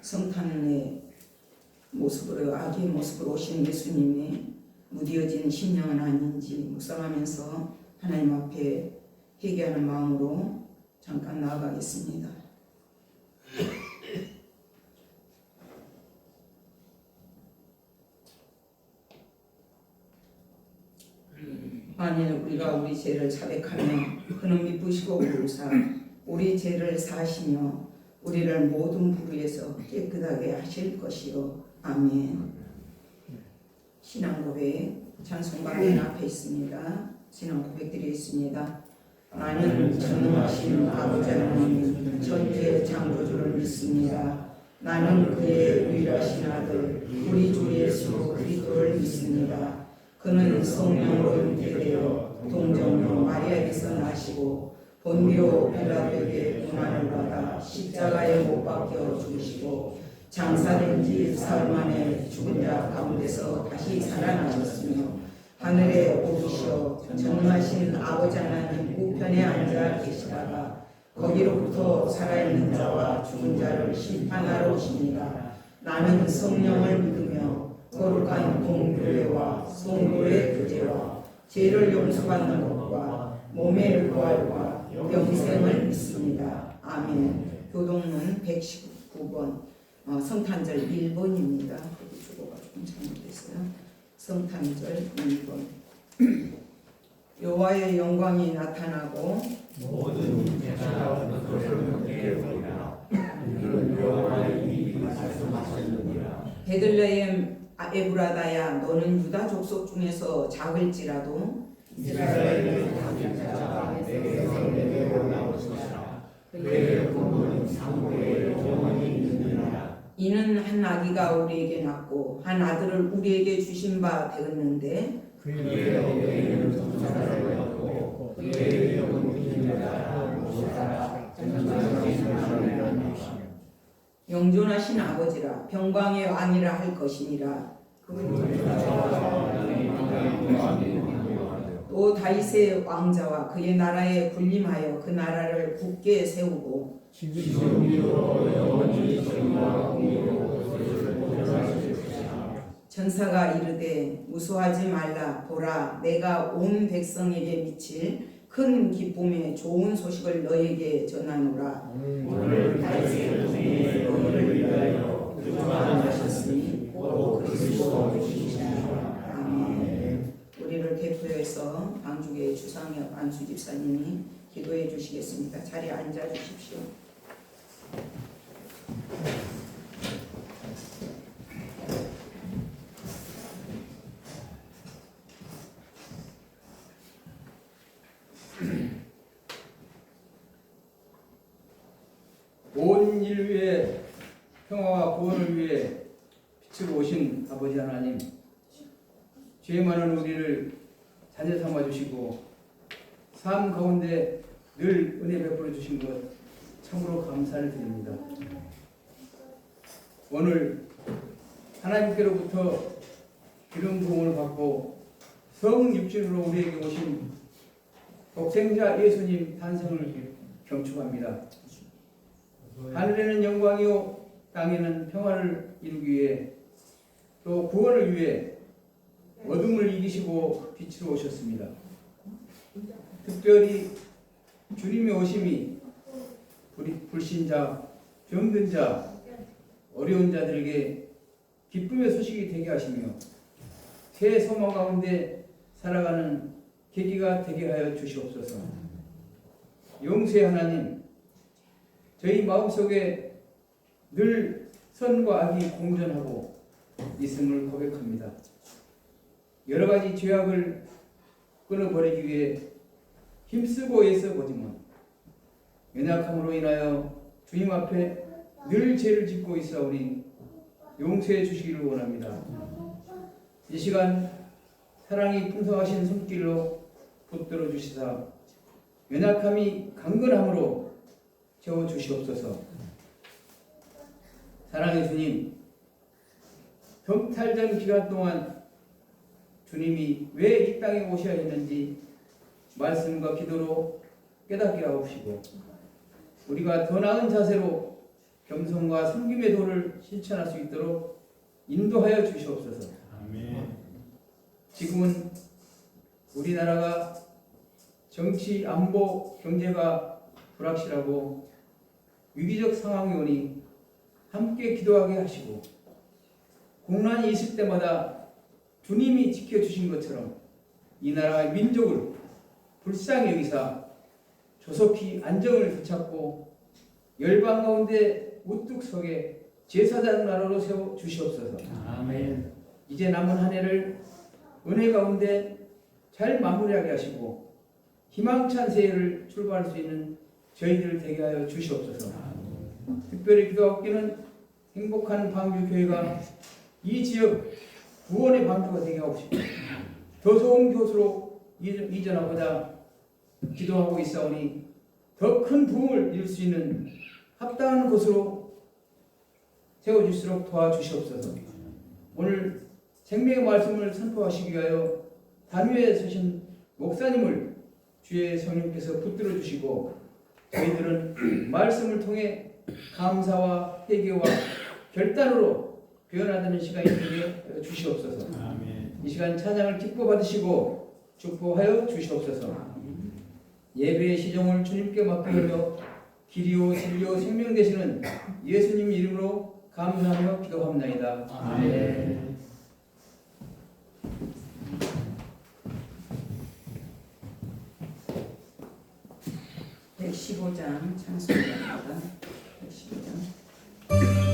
성탄의 모습으로 아기의 모습으로 오신 예수님이 무뎌진 심령은 아닌지 묵상하면서 하나님 앞에 회개하는 마음으로 잠깐 나아가겠습니다. 만일 우리가 우리 죄를 자백하며 그는 미쁘시고 의로우사 우리 죄를 사하시며 우리를 모든 불의에서 깨끗하게 하실 것이요. 아멘. 신앙 고백 찬송가는 앞에 있습니다. 신앙 고백 드리겠습니다. 나는 전능하신 아버지 하나님 전체 창조주를 믿습니다. 나는 그의 유일하신 아들 우리 주 예수 그리스도를 믿습니다. 그는 성령으로 잉태되어 동정녀 마리아에게서 나시고 본디오 빌라도에게 고난을 받아 십자가에 못 박혀 죽으시고 장사된 지 사흘 만에 죽은 자 가운데서 다시 살아나셨으며 하늘에 오르시어 전능하신 아버지 하나님 우편에 앉아 계시다가 거기로부터 살아있는 자와 죽은 자를 심판하러 오십니다. 나는 성령을 믿으며 거룩한 공교회와 성도의 교제와 죄를 용서받는 것과 몸의 부활과 영생을 믿습니다. 아멘. 교동문 119번 성탄절 1번입니다. 거기 주고가 조금 잘못됐어요. 성탄절 1번 여호와의 영광이 나타나고 모든 인체가 그것을 함께 보리라. 이는 여호와의 입이 말씀하셨느니라. 베들레헴 에브라다야 너는 유다 족속 중에서 작을지라도 이스라엘의 작은 자가 내게서 내게로 나올 것이라. 그의 부모는 상고에 영원히 있느니라. 이는 한 아기가 우리에게 낳고 한 아들을 우리에게 주신 바 되었는데 그의 어깨에는 동사를 얻고 그의 영은 인자라 모사라 전능하신 하나님이라. 영존하신 아버지라 평강의 왕이라 할 것이니라. 또 다윗의 왕자와 그의 나라에 군림하여 그 나라를 굳게 세우고 전사가 이르되 무수하지 말라. 보라 내가 온 백성에게 미칠 큰 기쁨의 좋은 소식을 너에게 전하노라. 오늘 다윗의 통에 너희를 위하여 구원하셨으니 곧 그리스도이시니라. 아멘. 우리를 대표해서 방주교회 주상혁 안수 집사님이 기도해 주시겠습니다. 자리에 앉아 주십시오. 온 인류의 평화와 구원을 위해 빛으로 오신 아버지 하나님, 죄 많은 우리를 자녀 삼아 주시고 삶 가운데 늘 은혜 베풀어 주신 것 참으로 감사를 드립니다. 오늘 하나님께로부터 기름 부음을 받고 성 육신으로 우리에게 오신 독생자 예수님 탄생을 경축합니다. 하늘에는 영광이요 땅에는 평화를 이루기 위해 또 구원을 위해 어둠을 이기시고 빛으로 오셨습니다. 특별히 주님의 오심이 불신자, 병든 자, 어려운 자들에게 기쁨의 소식이 되게 하시며 새 소망 가운데 살아가는 계기가 되게 하여 주시옵소서. 용서의 하나님, 저희 마음속에 늘 선과 악이 공존하고 있음을 고백합니다. 여러 가지 죄악을 끊어버리기 위해 힘쓰고 애써보지만 연약함으로 인하여 주님 앞에 늘 죄를 짓고 있사오니 용서해 주시기를 원합니다. 이 시간 사랑이 풍성하신 손길로 붙들어 주시사 연약함이 강건함으로 채워 주시옵소서. 사랑의 주님, 경탈전 기간 동안 주님이 왜 이 땅에 오셔야 했는지 말씀과 기도로 깨닫게 하옵시고 우리가 더 나은 자세로 겸손과 섬김의 도를 실천할 수 있도록 인도하여 주시옵소서. 아멘. 지금은 우리나라가 정치, 안보, 경제가 불확실하고 위기적 상황이 오니 함께 기도하게 하시고 국난이 있을 때마다 주님이 지켜주신 것처럼 이 나라의 민족을 불쌍히 여기사 조속히 안정을 되찾고 열방 가운데 우뚝 서게 제사장 나라로 세워 주시옵소서. 아멘. 이제 남은 한 해를 은혜 가운데 잘 마무리하게 하시고 희망찬 새해를 출발할 수 있는 저희들 되게 하여 주시옵소서. 특별히 기도하옵기는 행복한 방주교회가 이 지역 구원의 방주가 되게 하옵시고 더 좋은 교수로 이전하고자 기도하고 있사오니 더 큰 부흥을 이룰 수 있는 합당한 곳으로 세워주시도록 도와주시옵소서. 오늘 생명의 말씀을 선포하시기 위하여 단위에 서신 목사님을 주의 성령께서 붙들어 주시고 저희들은 말씀을 통해 감사와 회개와 결단으로 변화되는 시간이 되게 주시옵소서. 아멘. 이 시간 찬양을 기뻐 받으시고 축복하여 주시옵소서. 예배의 시종을 주님께 맡기며 길이요 진리요 생명 되시는 예수님 이름으로 감사하며 기도합나이다. 아멘. 네, 115장 찬송가입니다. 115장.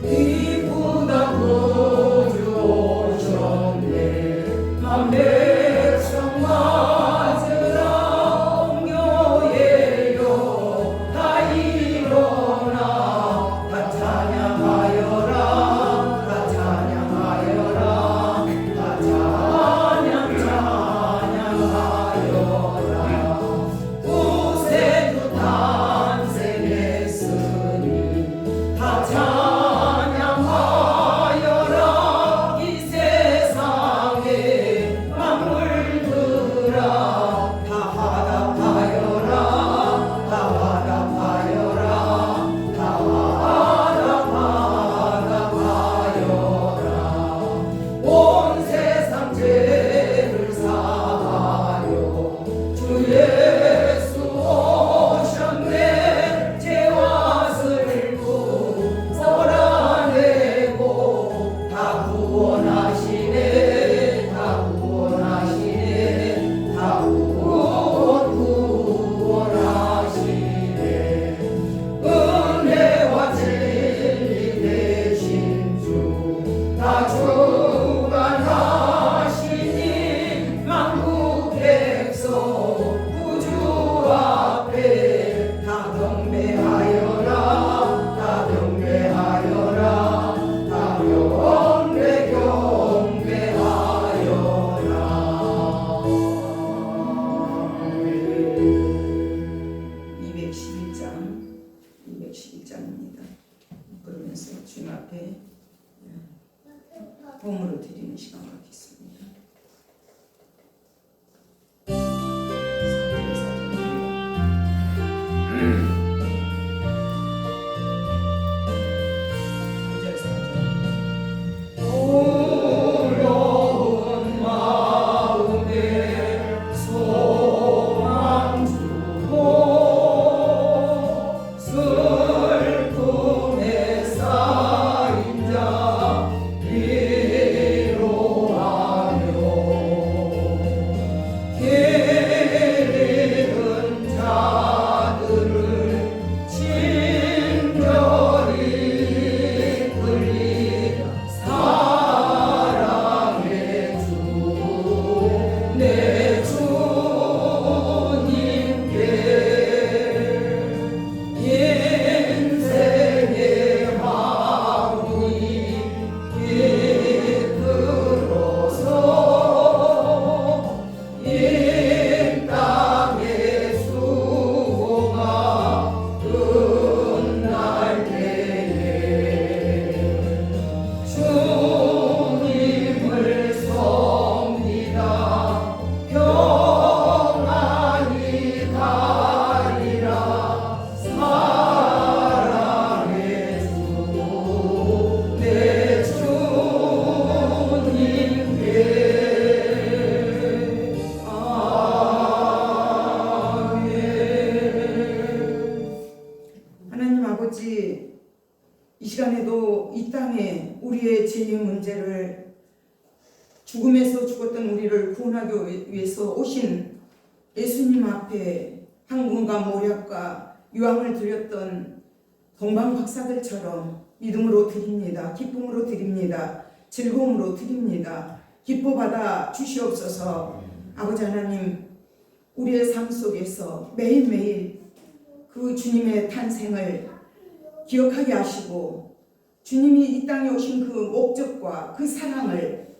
이쁘다 구주 기독교에서 오신 예수님 앞에 항문과 모략과 유황을 드렸던 동방 박사들처럼 믿음으로 드립니다. 기쁨으로 드립니다. 즐거움으로 드립니다. 기뻐받아 주시옵소서. 아버지 하나님, 우리의 삶 속에서 매일매일 그 주님의 탄생을 기억하게 하시고 주님이 이 땅에 오신 그 목적과 그 사랑을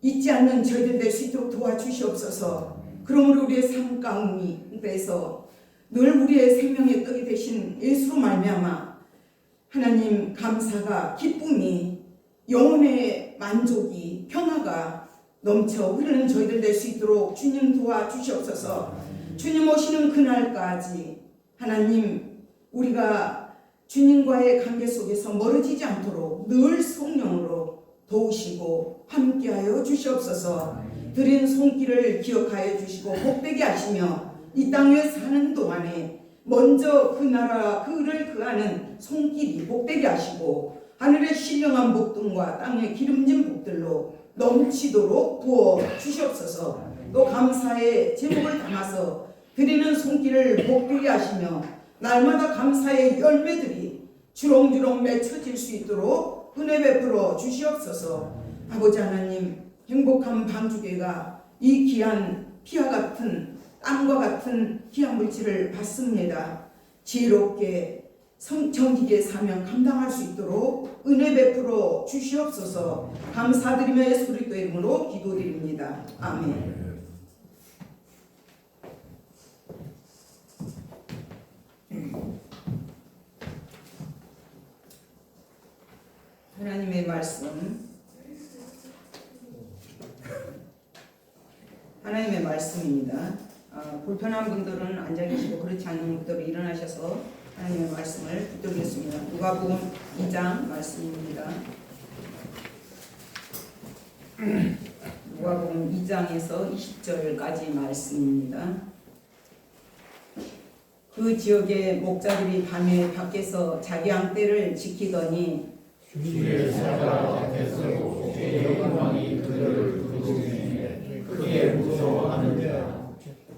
잊지 않는 저희들 될 수 있도록 도와주시옵소서. 그러므로 우리의 삶 가운데서 늘 우리의 생명의 떡이 되신 예수로 말미암아 하나님 감사가, 기쁨이, 영혼의 만족이, 평화가 넘쳐 흐르는 저희들 될 수 있도록 주님 도와주시옵소서. 주님 오시는 그날까지 하나님 우리가 주님과의 관계 속에서 멀어지지 않도록 늘 성령으로 도우시고 함께하여 주시옵소서. 드린 손길을 기억하여 주시고 복되게 하시며 이 땅에 사는 동안에 먼저 그 나라 그를 그하는 손길이 복되게 하시고 하늘의 신령한 복등과 땅의 기름진 복들로 넘치도록 부어 주시옵소서. 또 감사의 제목을 담아서 드리는 손길을 복되게 하시며 날마다 감사의 열매들이 주렁주렁 맺혀질 수 있도록 은혜 베풀어 주시옵소서. 아버지 하나님, 행복한 방주계가 이 귀한 피와 같은 땀과 같은 귀한 물질을 받습니다. 지혜롭게 정직의 사명 감당할 수 있도록 은혜 베풀어 주시옵소서. 감사드리며 예수 그리스도 이름으로 기도드립니다. 아멘. 하나님의 말씀입니다. 불편한 분들은 앉아 계시고 그렇지 않은 분들은 일어나셔서 하나님의 말씀을 붙들겠습니다. 누가복음 2장 말씀입니다. 누가복음 2장에서 20절까지 말씀입니다. 그 지역의 목자들이 밤에 밖에서 자기 양떼를 지키더니 주의 사자 밖에서 주의 영광이 그들을 두르시니 크게 무서워하는지라.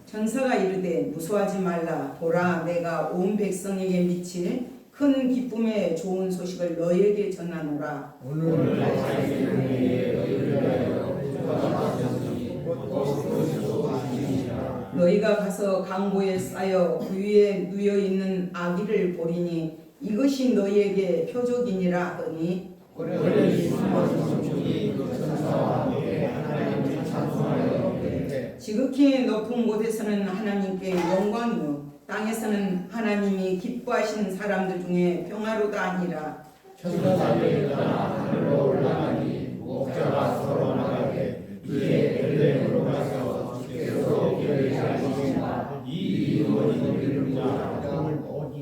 천사가 이르되 무서워하지 말라. 보라, 내가 온 백성에게 미칠 큰 기쁨의 좋은 소식을 너희에게 전하노라. 오늘 자기 이름에 너희를 위하여 부활하셨으니 곧 그리스도 아니니라. 너희가 가서 강보에 쌓여 그 위에 누여 있는 아기를 보리니 이것이 너희에게 표적이니라 하더니 권력이 심하신 중이 그 천사와 함께 하나님을 찬송하여 이르되 지극히 높은 곳에서는 하나님께 영광이요 땅에서는 하나님이 기뻐하시는 사람들 중에 평화로다 아니라. 천사들이 떠나 하늘로 올라가니 목자가 서로 말하되 이에 베들레헴으로 가서 주께서 길을 하시니라. 이 이름은 이름이라.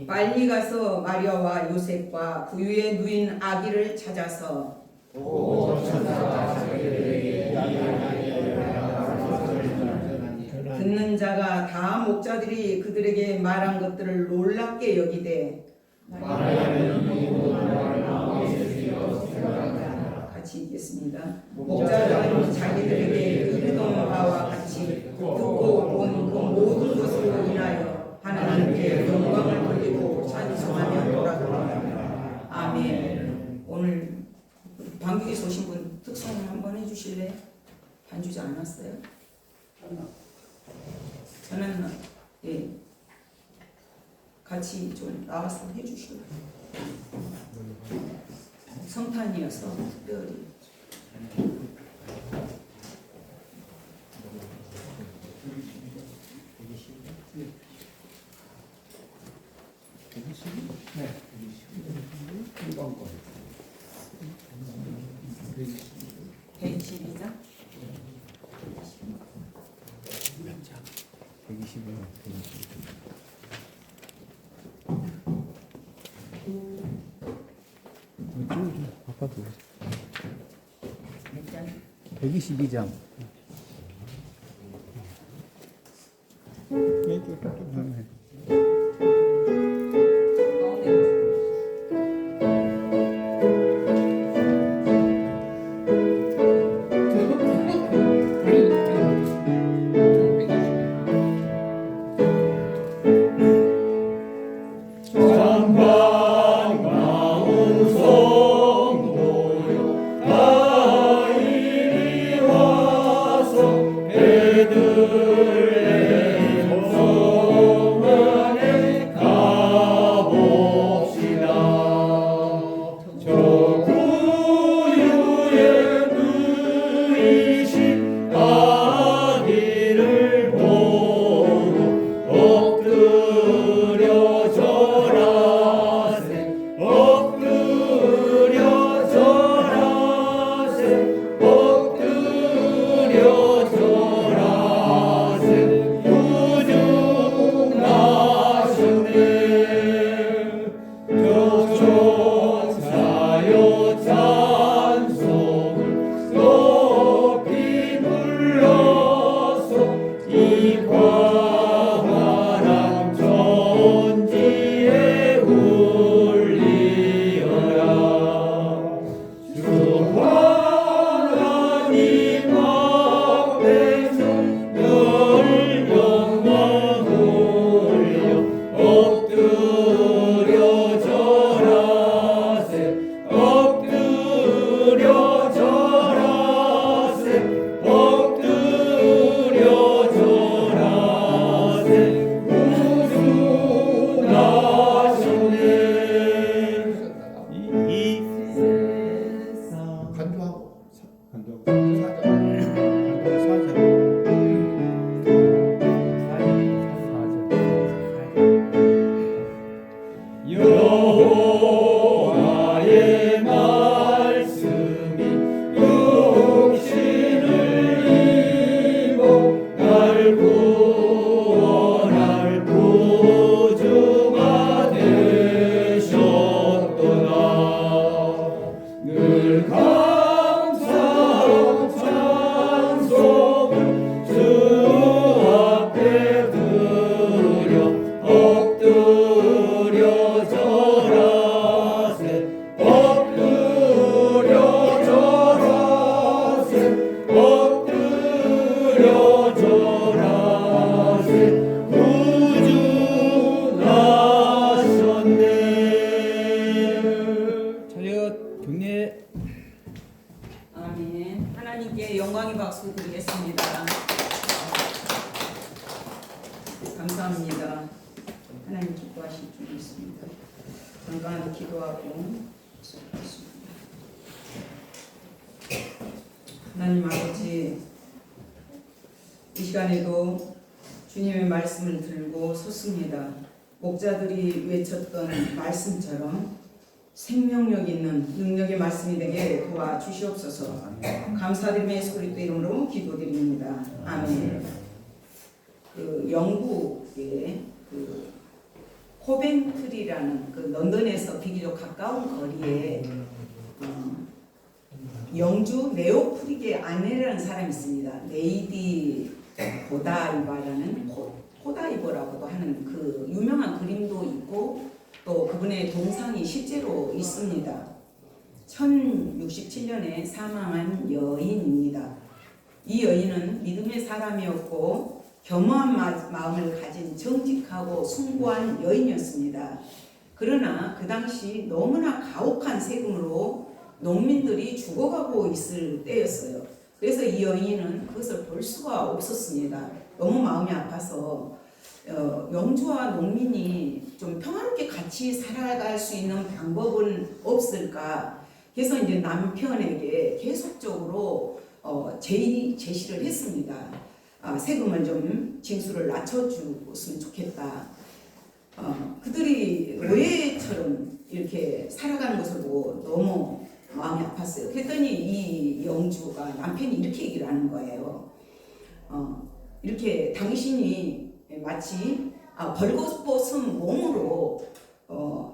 빨리 가서 마리아와 요셉과 그 위에 누인 아기를 찾아서 보고 천사가 자기들에게 듣는 자가 다 목자들이 그들에게 말한 것들을 놀랍게 여기되 같이 읽겠습니다. 목자들은 자기들에게 이르던 바와 같이 듣고 본 그 모든 것으로 인하여 하나님께 영광을 돌리고 찬송하며 돌아갑니다. 아멘. 오늘 방귀에서 오신 분 특성 한번 해주실래요? 반주지 않았어요? 저는 같이 좀 나와서 해주시고 성탄이어서 특별히 네. 1번 거. 112장 122장. 광활한 천지에 울리어라. 주 하나님 앞에서 늘 영광 돌려 엎드려 절하세. 엎드려 절하세. 엎드려 절하세. 구주나셨네. 이 세상 간주하고 간주하고 사자. 사절. 여호와의 말씀이 육신을 입어 날 구원할 구주가 되셨도다. 늘 감사하고 찬송을 주 앞에 드려 엎드려 절하세. 엎드려 절하세. 엎드려 절하세. 구주 나셨네. 차렷 경례. 아멘. 하나님께 영광의 박수 드리겠습니다. 감사합니다. 하나님 기뻐하실 줄 믿습니다. 잠깐 기도하고 수고하겠습니다. 하나님 아버지, 이 시간에도 주님의 말씀을 들고 섰습니다. 목자들이 외쳤던 말씀처럼 생명력 있는 능력의 말씀이 되게 도와주시옵소서. 감사드리며 예수 그리스도 이름으로 기도드립니다. 아멘. 그 영국의 그 코벤트리라는 그 런던에서 비교적 가까운 거리에 영주 네오프릭의 아내라는 사람이 있습니다. 레이디 호다이버라고도 하는 그 유명한 그림도 있고 또 그분의 동상이 실제로 있습니다. 1067년에 사망한 여인입니다. 이 여인은 믿음의 사람이었고 겸허한 마음을 가진 정직하고 숭고한 여인이었습니다. 그러나 그 당시 너무나 가혹한 세금으로 농민들이 죽어가고 있을 때였어요. 그래서 이 여인은 그것을 볼 수가 없었습니다. 너무 마음이 아파서 영주와 농민이 좀 평화롭게 같이 살아갈 수 있는 방법은 없을까? 그래서 이제 남편에게 계속적으로 제시를 했습니다. 세금을 좀 징수를 낮춰주었으면 좋겠다. 그들이 노예처럼 이렇게 살아가는 것을 보고 너무 마음이 아팠어요. 그랬더니 이 영주가 남편이 이렇게 얘기를 하는 거예요. 이렇게 당신이 마치 벌거벗은 몸으로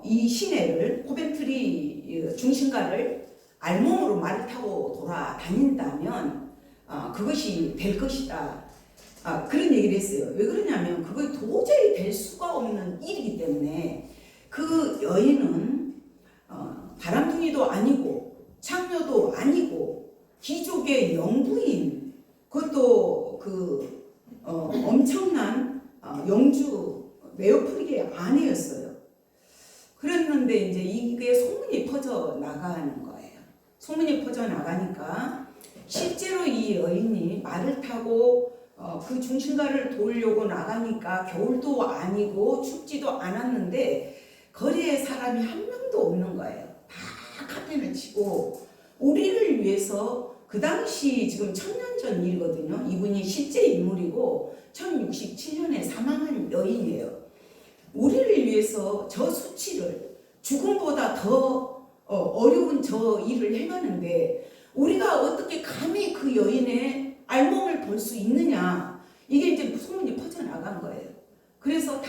이 시내를 코벤트리 중심가를 알몸으로 말을 타고 돌아다닌다면 그것이 될 것이다. 그런 얘기를 했어요. 왜 그러냐면 그거 도저히 될 수가 없는 일이기 때문에 그 여인은 바람둥이도 아니고 창녀도 아니고 귀족의 영부인, 그것도 그 엄청난 영주 네오프릭의 아내였어요. 그랬는데 이제 이게 소문이 퍼져 나가는 거예요. 소문이 퍼져 나가니까 실제로 이 여인이 말을 타고 그 중심가를 도우려고 나가니까 겨울도 아니고 춥지도 않았는데 거리에 사람이 한 명도 없는 거예요. 다 카펜을 치고 우리를 위해서, 그 당시 지금 1000년 전 일이거든요. 이분이 실제 인물이고 1067년에 사망한 여인이에요. 우리를 위해서 저 수치를, 죽음보다 더 어려운 저 일을 행하는데 우리가 어떻게 감히 그 여인의 알몸을 볼 수 있느냐, 이게 이제 소문이 퍼져나간 거예요. 그래서 다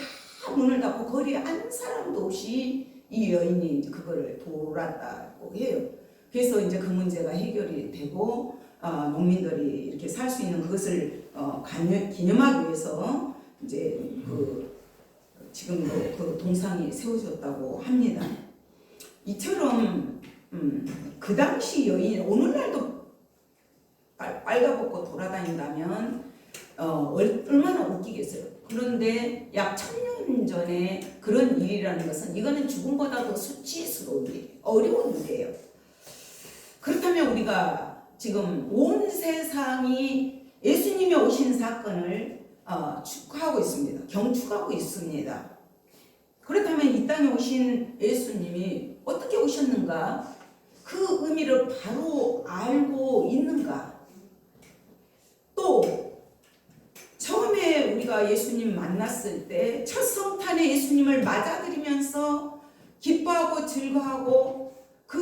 문을 닫고 거리에 한 사람도 없이 이 여인이 이제 그거를 돌았다고 해요. 그래서 이제 그 문제가 해결이 되고 농민들이 이렇게 살 수 있는 그것을 기념하기 위해서 이제 지금도 그 동상이 세워졌다고 합니다. 이처럼 그 당시 여인 오늘날도 빨가벗고 돌아다닌다면 얼마나 웃기겠어요. 그런데 약 1000년 전에 그런 일이라는 것은 이거는 죽음보다도 수치스러운 일, 어려운 일이에요. 그렇다면 우리가 지금 온 세상이 예수님이 오신 사건을 축하하고 있습니다. 경축하고 있습니다. 그렇다면 이 땅에 오신 예수님이 어떻게 오셨는가? 그 의미를 바로 알고 있는가? 또 처음에 우리가 예수님 만났을 때 첫 성탄에 예수님을 맞아들이면서 기뻐하고 즐거워하고 그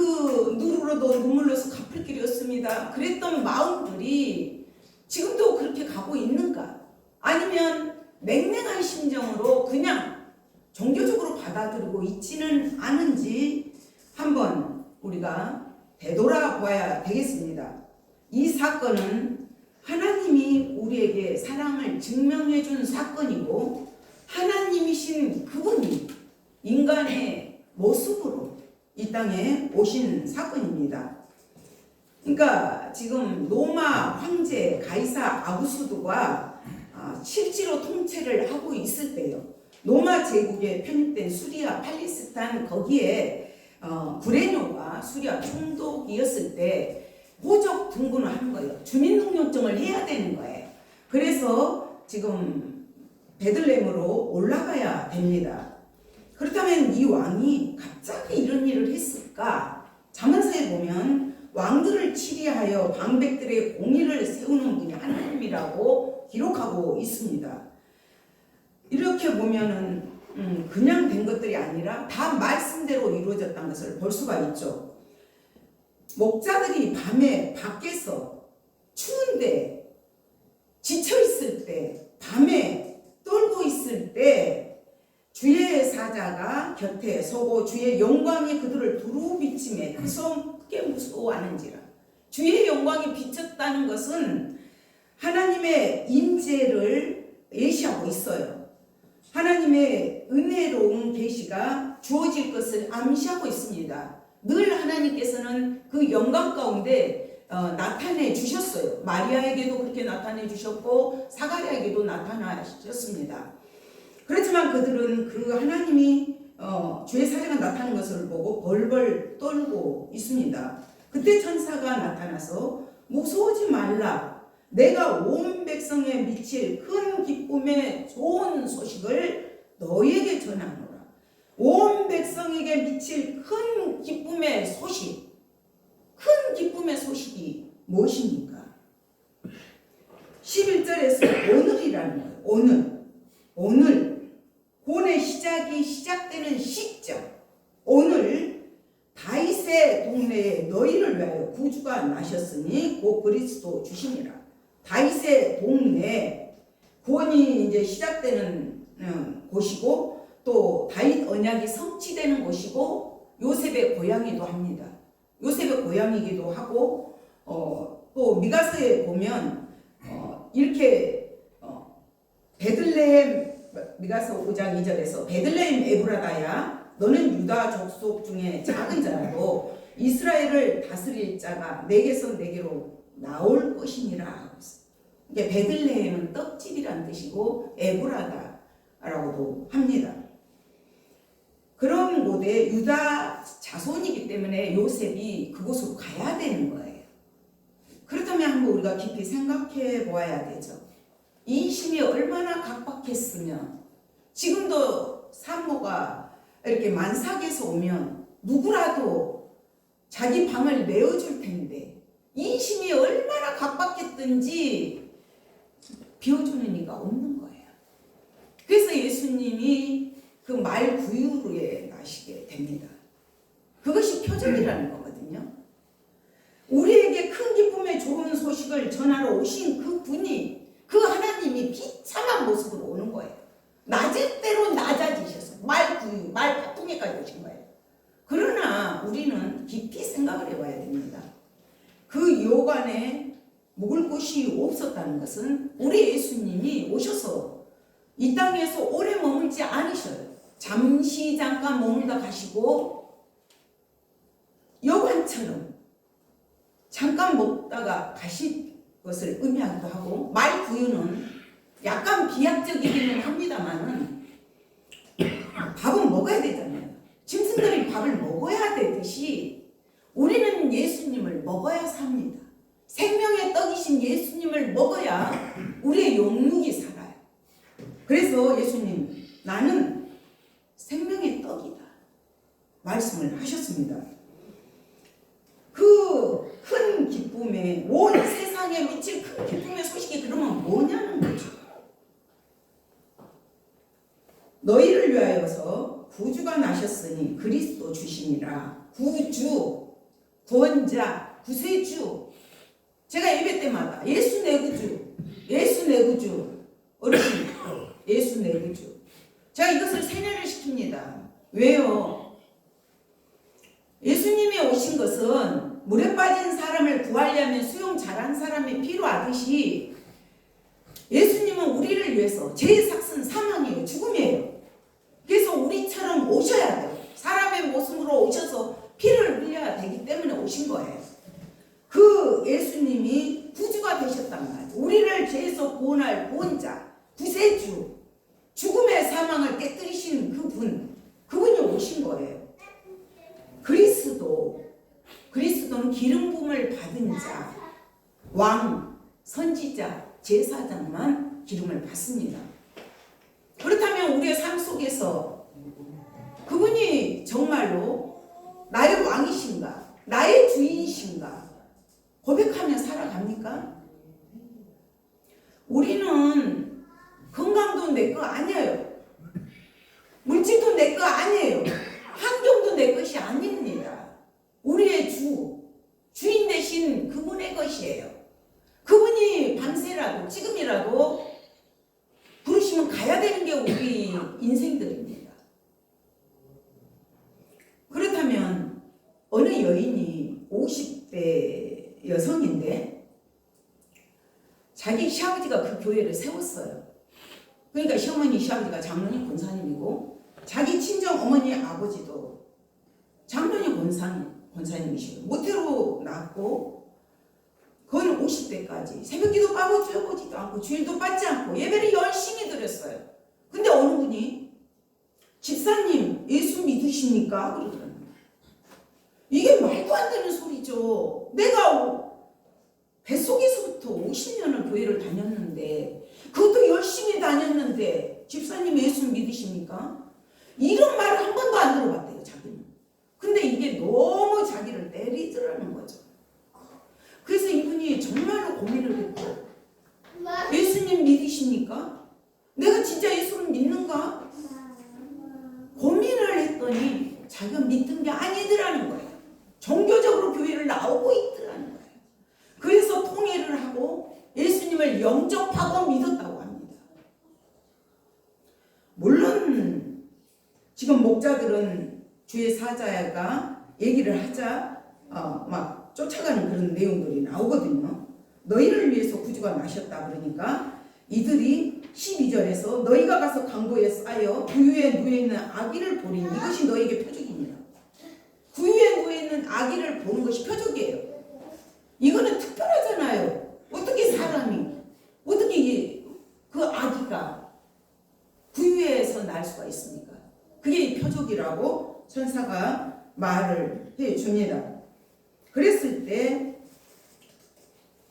눈으로도 눈물로서 갚을 길이 없습니다. 그랬던 마음들이 지금도 그렇게 가고 있는가? 아니면 맹맹한 심정으로 그냥 종교적으로 받아들이고 있지는 않은지 한번 우리가 되돌아봐야 되겠습니다. 이 사건은 하나님이 우리에게 사랑을 증명해 준 사건이고 하나님이신 그분이 인간의 모습으로 이 땅에 오신 사건입니다. 그러니까 지금 로마 황제 가이사 아구스도가 실제로 통치를 하고 있을 때요. 로마 제국에 편입된 수리아 팔레스타인 거기에 구레뇨가 수리아 총독이었을 때 호적 등본을 하는 거예요. 주민등록증을 해야 되는 거예요. 그래서 지금 베들레헴으로 올라가야 됩니다. 그렇다면 이 왕이 갑자기 이런 일을 했을까? 잠언서에 보면 왕들을 치리하여 방백들의 공의를 세우는 분이 하나님이라고 기록하고 있습니다. 이렇게 보면은 그냥 된 것들이 아니라 다 말씀대로 이루어졌다는 것을 볼 수가 있죠. 목자들이 밤에 밖에서 추운데 지쳐있을 때 밤에 떨고 있을 때 주의 사자가 곁에 서고 주의 영광이 그들을 두루 비침에 크게 무서워하는지라. 주의 영광이 비쳤다는 것은 하나님의 임재를 예시하고 있어요. 하나님의 은혜로운 계시가 주어질 것을 암시하고 있습니다. 늘 하나님께서는 그 영광 가운데 나타내 주셨어요. 마리아에게도 그렇게 나타내 주셨고 사가랴에게도 나타나셨습니다. 그렇지만 그들은 그 하나님이 주의 사자가 나타나는 것을 보고 벌벌 떨고 있습니다. 그때 천사가 나타나서 무서워하지 말라. 내가 온 백성에 미칠 큰 기쁨의 좋은 소식을 너희에게 전하노라. 온 백성에게 미칠 큰 기쁨의 소식. 큰 기쁨의 소식이 무엇입니까? 11절에서 오늘이라는 거예요. 오늘 본의 시작이 시작되는 시점. 오늘 다윗의 동네에 너희를 위하여 구주가 나셨으니 곧 그리스도 주시니라. 다윗의 동네 구원이 이제 시작되는 곳이고 또 다윗 언약이 성취되는 곳이고 요셉의 고향이기도 합니다. 요셉의 고향이기도 하고 또 미가서에 보면 이렇게 베들레헴 미가서 5장 2절에서 베들레헴 에브라다야 너는 유다 족속 중에 작은 자라도 이스라엘을 다스릴 자가 내게서 내게로 나올 것이니라. 이게 베들레헴은 떡집이란 뜻이고 에브라다라고도 합니다. 그런 곳에 유다 자손이기 때문에 요셉이 그곳으로 가야 되는 거예요. 그렇다면 한번 우리가 깊이 생각해 보아야 되죠. 이 심이 얼마나 각박했으면 지금도 산모가 이렇게 만삭에서 오면 누구라도 자기 방을 내어줄 텐데 이 심이 얼마나 각박했든지 비워주는 이가 없는 거예요. 그래서 예수님이 그 말 구유로에 나시게 됩니다. 그것이 표적이라는 거거든요. 우리에게 큰 기쁨의 좋은 소식을 전하러 오신 그 분이 그 하나님이 비참한 모습으로 오는 거예요. 낮을 대로 낮아지셔서 말 구유, 말 바통에까지 오신 거예요. 그러나 우리는 깊이 생각을 해봐야 됩니다. 그 요관에 묵을 곳이 없었다는 것은 우리 예수님이 오셔서 이 땅에서 오래 머물지 않으셔요. 잠시 잠깐 머물다 가시고 여관처럼 잠깐 먹다가 가실 것을 의미하기도 하고, 말 구유는 약간 비약적이기는 합니다만은 밥은 먹어야 되잖아요. 짐승들이 밥을 먹어야 되듯이 우리는 예수님을 먹어야 삽니다. 생명의 떡이신 예수님을 먹어야 우리의 영육이 살아요. 그래서 예수님, 나는 생명의 떡이다 말씀을 하셨습니다. 그 큰 기쁨에, 온 세상에 미칠 큰 기쁨의 소식이 그러면 뭐냐는 거죠. 너희를 위하여서 구주가 나셨으니 그리스도 주시니라. 구주, 구원자, 구세주. 제가 예배 때마다 예수 내 구주, 예수 내 구주, 어르신 예수 내 구주. 제가 이것을 세뇌를 시킵니다. 왜요? 예수님이 오신 것은 물에 빠진 사람을 구하려면 수영 잘한 사람이 필요하듯이 예수님은 우리를 위해서 죄의 삭은 사망이에요. 죽음이에요. 그래서 우리처럼 오셔야 돼요. 사람의 모습으로 오셔서 피를 흘려야 되기 때문에 오신 거예요. 그 예수님이 구주가 되셨단 말이에요. 우리를 죄에서 구원할 구원자, 구세주, 죽음의 사망을 깨뜨리신 그분이 오신 거예요. 그리스도는 기름 부음을 받은 자, 왕, 선지자, 제사장만 기름을 받습니다. 그렇다면 우리의 삶 속에서 그분이 정말로 나의 왕이신가, 나의 주인이신가 고백하며 살아갑니까? 우리는 건강도 내 거 아니에요. 물질도 내 거 아니에요. 환경도 내 것이 아닙니다. 우리의 주인 되신 그분의 것이에요. 그분이 밤새라도 지금이라도 부르시면 가야 되는 게 우리 인생들입니다. 그렇다면 어느 여인이 50대 여성인데 자기 시아버지가 그 교회를 세웠어요. 그러니까 시어머니 시아버지가 장로님 권사님이고 자기 친정 어머니 아버지도 장로님 권사님이시고 모태로 낳았고 거의 50대까지 새벽기도 빠져보지도 않고 주일도 받지 않고 예배를 열심히 드렸어요. 근데 어느 분이 집사님 예수 믿으십니까? 그러더라고요. 이게 말도 안 되는 소리죠. 내가 뱃속에서부터 50년을 교회를 다녔는데 그것도 열심히 다녔는데 집사님 예수 믿으십니까? 이런 말을 한 번도 안 들어봤대요. 자기는. 근데 이게 너무 자기를 때리더라는 거죠. 그래서 이분이 정말로 고민을 했고 예수님 믿으십니까? 내가 진짜 예수를 믿는가? 고민을 했더니 자기가 믿던 게 아니더라는 거예요. 종교적으로 교회를 나오고 있더라는 거예요. 그래서 통회를 하고 예수님을 영접하고 믿었다고 합니다. 물론 지금 목자들은 주의 사자가 얘기를 하자 막 쫓아가는 그런 내용들이 나오거든요. 너희를 위해서 구주가 나셨다 그러니까 이들이 12절에서 너희가 가서 강보에 쌓여 구유에 누워있는 아기를 보리니 이것이 너희에게 표적입니다. 구유에 누워있는 아기를 보는 것이 표적이에요. 이거는 특별하잖아요. 어떻게 사람이 어떻게 그 아기가 구유에서 날 수가 있습니까? 그게 표적이라고 천사가 말을 해줍니다. 그랬을 때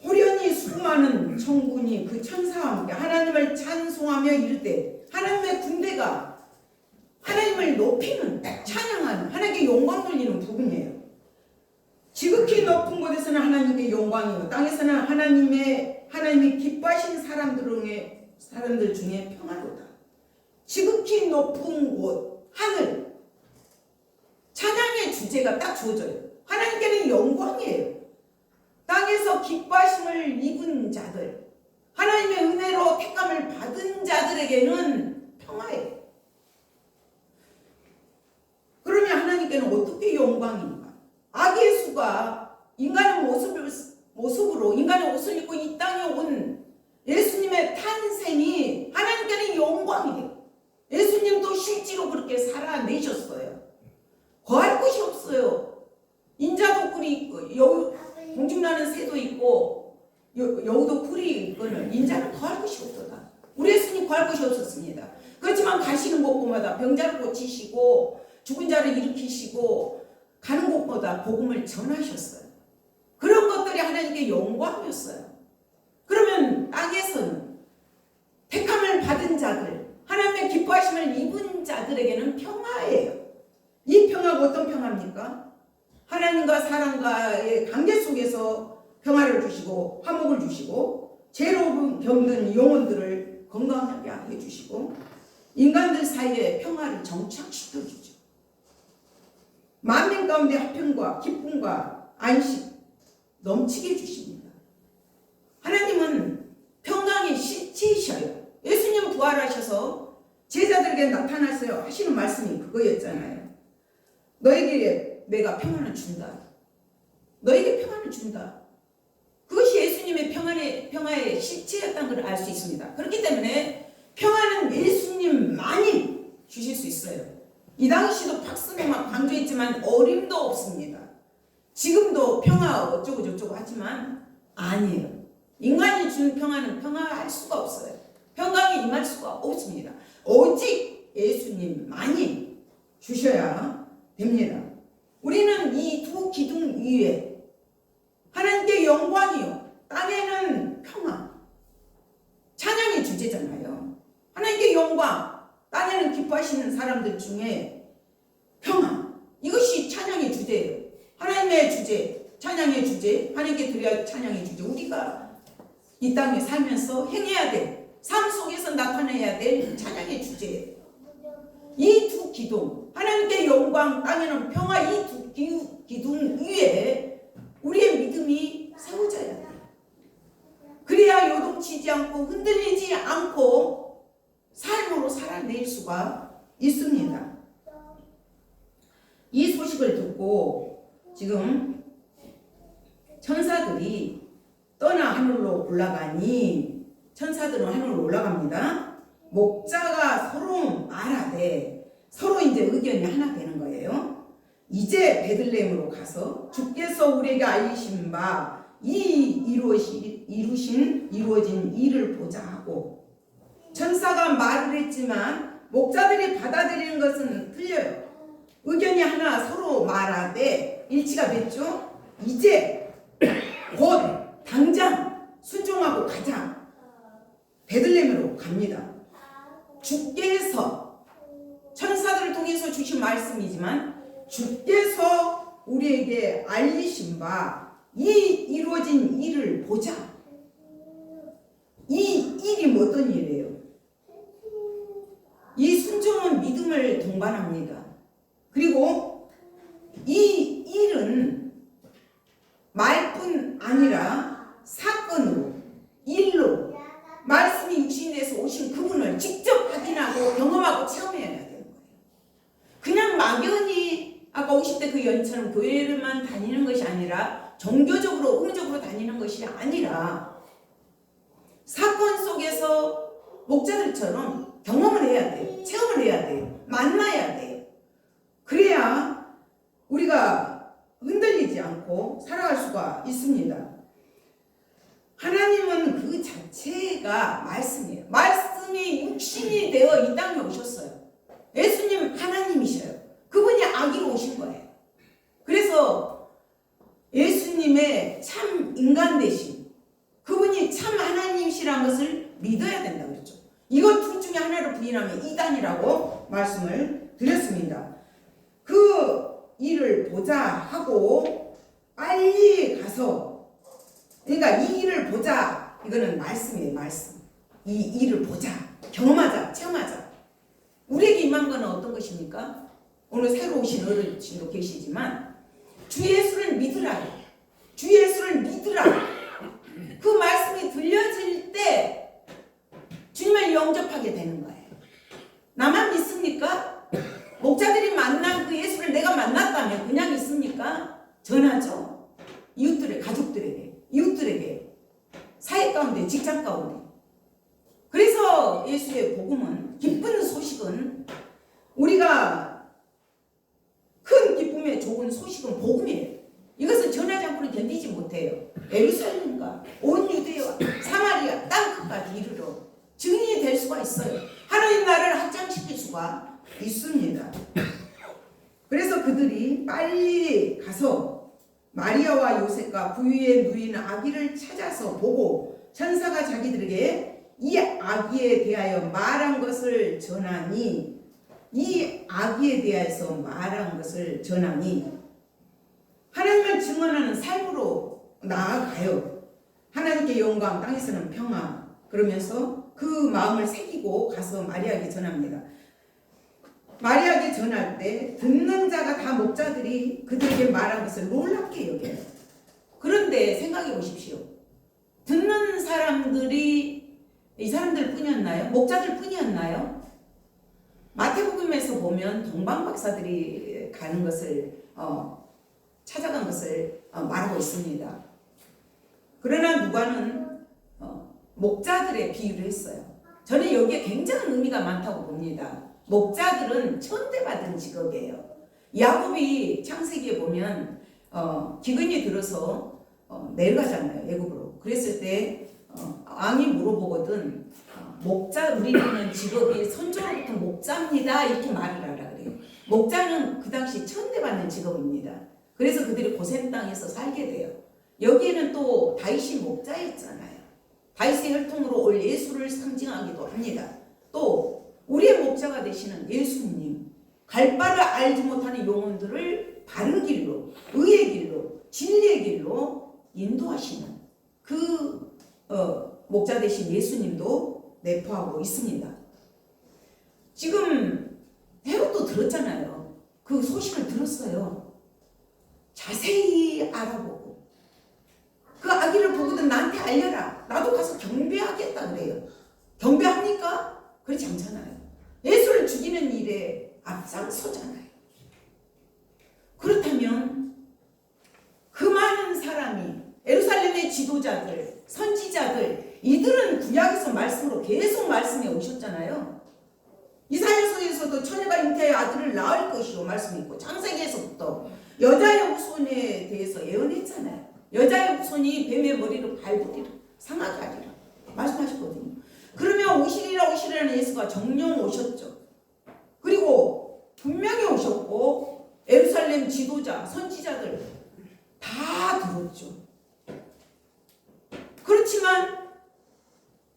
호련히 수많은 천군이 그 천사와 함께 하나님을 찬송하며 이르되 하나님의 군대가 하나님을 높이는 찬양하는 하나님께 영광 돌리는 부분이에요. 지극히 높은 곳에서는 하나님께 영광이요 땅에서는 하나님이 기뻐하신 사람들 중에 평화로다. 지극히 높은 곳 하늘 찬양의 주제가 딱 주어져요. 하나님께는 영광이에요. 땅에서 기뻐하심을 입은 자들, 하나님의 은혜로 택감을 받은 자들에게는 평화예요. 그러면 하나님께는 어떻게 영광인가? 아기의 수가 인간의 모습으로 인간의 옷을 입고 이 땅에 온 예수님의 탄생이 하나님께는 영광이에요. 예수님도 실제로 그렇게 살아내셨어요. 거할 곳이 없어요. 인자도 꿀이 있고 공중나는 새도 있고 여우도 꿀이 있거늘 인자는 거할 곳이 없도다. 우리 예수님 거할 곳이 없었습니다. 그렇지만 가시는 곳마다 병자를 고치시고 죽은 자를 일으키시고 가는 곳마다 복음을 전하셨어요. 그런 것들이 하나님께 영광이었어요. 그러면 땅에서는 택함을 받은 자들, 하나님의 기뻐하심을 입은 자들에게는 평화예요. 이 평화가 어떤 평화입니까? 하나님과 사람과의 관계 속에서 평화를 주시고 화목을 주시고 죄로 병든 영혼들을 건강하게 해주시고 인간들 사이에 평화를 정착시켜주죠. 만민 가운데 화평과 기쁨과 안식 넘치게 해주십니다. 하나님은 평강의 실체이셔요. 예수님 부활하셔서 제자들에게 나타나서 하시는 말씀이 그거였잖아요. 너에게 내가 평안을 준다. 너에게 평안을 준다. 그것이 예수님의 평화의 실체였다는 걸 알 수 있습니다. 그렇기 때문에 평화는 예수님만이 주실 수 있어요. 이 당시도 박스님만 강조했지만 어림도 없습니다. 지금도 평화 어쩌고 저쩌고 하지만 아니에요. 인간이 주는 평화는 평화할 수가 없어요. 평강이 임할 수가 없습니다. 오직 예수님만이 주셔야 됩니다. 우리는 이 두 기둥 위에 하나님께 영광이요, 땅에는 평화, 찬양의 주제잖아요. 하나님께 영광, 땅에는 기뻐하시는 사람들 중에 평화, 이것이 찬양의 주제예요. 하나님의 주제, 찬양의 주제, 하나님께 드려야 할 찬양의 주제, 우리가 이 땅에 살면서 행해야 될, 삶 속에서 나타내야 될 찬양의 주제예요. 이 두 기둥, 하나님께 영광, 땅에는 평화, 이 두 기둥 위에 우리의 믿음이 세워져야 돼요. 그래야 요동치지 않고 흔들리지 않고 삶으로 살아낼 수가 있습니다. 이 소식을 듣고 지금 천사들이 떠나 하늘로 올라가니, 천사들은 하늘로 올라갑니다. 목자가 서로 말하되, 서로 이제 의견이 하나 되는 거예요. 이제 베들레헴으로 가서 주께서 우리에게 알리신 바 이 이루어진 일을 보자 하고, 천사가 말을 했지만 목자들이 받아들이는 것은 틀려요. 의견이 하나 서로 말하되 일치가 됐죠. 이제 곧 당장 순종하고 가자. 베들레헴으로 갑니다. 주께서, 천사들을 통해서 주신 말씀이지만 주께서 우리에게 알리신 바 이 이루어진 일을 보자. 이 일이 어떤 일이에요? 이 순종은 믿음을 동반합니다. 그리고 이 일은 말뿐 아니라 사건으로, 일로, 말씀이 육신이 돼서 오신 그분을 직접 확인하고 경험하고 체험해야 되는 거예요. 그냥 막연히 아까 50대 그 연처럼 교회를만 다니는 것이 아니라, 종교적으로 의무적으로 다니는 것이 아니라 사건 속에서 목자들처럼 경험을 해야 돼요. 체험을 해야 돼요. 만나야 돼요. 그래야 우리가 흔들리지 않고 살아갈 수가 있습니다. 하나님은 그 자체가 말씀이에요. 말씀이 육신이 되어 이 땅에 오셨어요. 예수님 하나님이셔요. 그분이 아기로 오신 거예요. 그래서 예수님의 참 인간 되심, 그분이 참 하나님이시라는 것을 믿어야 된다고 그랬죠. 이것 둘 중에 하나를 부인하면 이단이라고 말씀을 드렸습니다. 그 일을 보자 하고 빨리 가서, 그러니까 이 일을 보자, 이거는 말씀이에요. 말씀. 이 일을 보자, 경험하자, 체험하자. 우리에게 임한 것은 어떤 것입니까? 오늘 새로 오신 어르신도 계시지만 주 예수를 믿으라. 주 예수를 믿으라. 그 말씀이 들려질 때 주님을 영접하게 되는 거예요. 나만 믿습니까? 목자들이 만난 그 예수를 내가 만났다면 그냥 있습니까? 전하죠. 이웃들의, 가족들에게, 이웃들에게. 사회 가운데, 직장 가운데. 그래서 예수의 복음은, 기쁜 소식은, 우리가 큰 기쁨의 좋은 소식은 복음이에요. 이것을 전하지 않고는 견디지 못해요. 예루살렘과 온 유대와 사마리아 땅끝까지 이르러 증인이 될 수가 있어요. 하나님 나라를 확장시킬 수가 있습니다. 그래서 그들이 빨리 가서 마리아와 요셉과 부유에 누이는 아기를 찾아서 보고 천사가 자기들에게 이 아기에 대하여 말한 것을 전하니, 이 아기에 대해서 말한 것을 전하니 하나님을 증언하는 삶으로 나아가요. 하나님께 영광, 땅에서는 평화. 그러면서 그 마음을 새기고 가서 마리아에게 전합니다. 마리아에게 전할 때 듣는 자가 다 목자들이 그들에게 말한 것을 놀랍게 여겨요. 그런데 생각해 보십시오. 듣는 사람들이 이 사람들 뿐이었나요? 목자들 뿐이었나요? 마태복음에서 보면 동방박사들이 가는 것을 찾아간 것을 말하고 있습니다. 그러나 누가는 목자들의 비유를 했어요. 저는 여기에 굉장한 의미가 많다고 봅니다. 목자들은 천대받은 직업이에요. 야곱이 창세기에 보면 기근이 들어서 내려가잖아요, 애굽으로. 그랬을 때 왕이 물어보거든, 목자, 우리는 직업이 선조로부터 목자입니다, 이렇게 말을 하라 그래요. 목자는 그 당시 천대받는 직업입니다. 그래서 그들이 고센 땅에서 살게 돼요. 여기에는 또 다윗이 목자였잖아요. 다윗의 혈통으로 올 예수를 상징하기도 합니다. 또 우리의 목자가 되시는 예수님, 갈 바를 알지 못하는 영혼들을 바른 길로, 의의 길로, 진리의 길로 인도하시는 그 목자 되신 예수님도 내포하고 있습니다. 지금 헤롯도 들었잖아요. 그 소식을 들었어요. 자세히 알아보고 그 아기를 보고든 나한테 알려라. 나도 가서 경배하겠다 그래요. 경배합니까? 그렇지 않잖아요. 예수를 죽이는 일에 앞장서잖아요. 그렇다면 그 많은 사람이, 예루살렘의 지도자들, 선지자들, 이들은 구약에서 말씀으로 계속 말씀해 오셨잖아요. 이사야서에서도 처녀가 잉태하여 아들을 낳을 것이요 말씀이 있고, 창세기에서부터 여자의 후손에 대해서 예언했잖아요. 여자의 후손이 뱀의 머리를 밟으리라, 상하게 하리라 말씀하셨거든요. 그러면 오시리라는 예수가 정령 오셨죠. 그리고 분명히 오셨고 예루살렘 지도자, 선지자들 다 들었죠. 그렇지만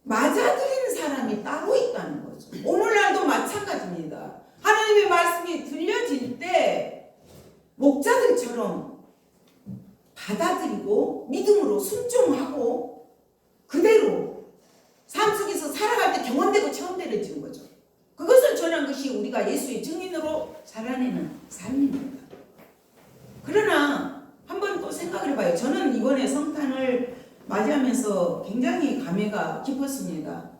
맞아들이는 사람이 따로 있다는 거죠. 오늘날도 마찬가지입니다. 하나님의 말씀이 들려질 때 목자들처럼 받아들이고 믿음으로 순종하고 그대로 삶 속에서 살아갈 때 경험되고 체험되어지는 거죠. 그것을 전한 것이 우리가 예수의 증인으로 살아내는 삶입니다. 그러나 한번 또 생각을 해봐요. 저는 이번에 성탄을 맞이하면서 굉장히 감회가 깊었습니다.